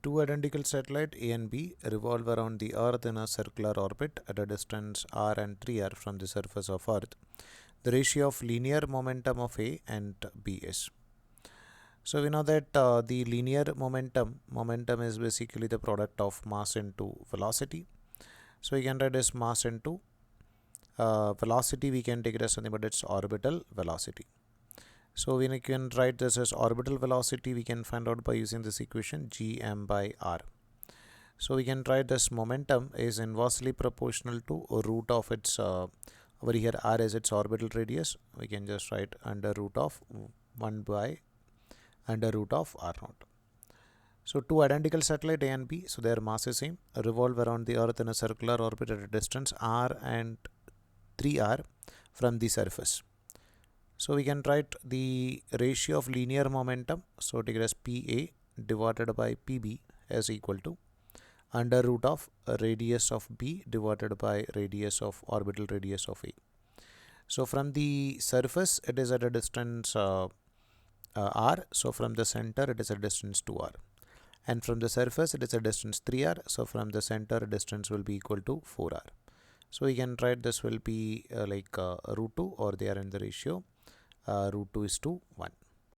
Two identical satellites A and B revolve around the Earth in a circular orbit at a distance r and 3r from the surface of Earth. The ratio of linear momentum of A and B is. So we know that the linear momentum is basically the product of mass into velocity. So we can write as mass into velocity. We can take it as something, but it's orbital velocity. So when we can write this as orbital velocity, we can find out by using this equation gm by r. So we can write this momentum is inversely proportional to root of its over here r is its orbital radius. We can just write under root of 1 by under root of r naught. So two identical satellites A and B, so their mass is same, revolve around the Earth in a circular orbit at a distance r and 3r from the surface. So we can write the ratio of linear momentum, so take it as PA divided by PB is equal to under root of radius of B divided by radius of orbital radius of A. So from the surface it is at a distance r, so from the center it is a distance 2r, and from the surface it is a distance 3r, so from the center distance will be equal to 4r. So we can write this will be root 2, or they are in the ratio root 2 is to 1.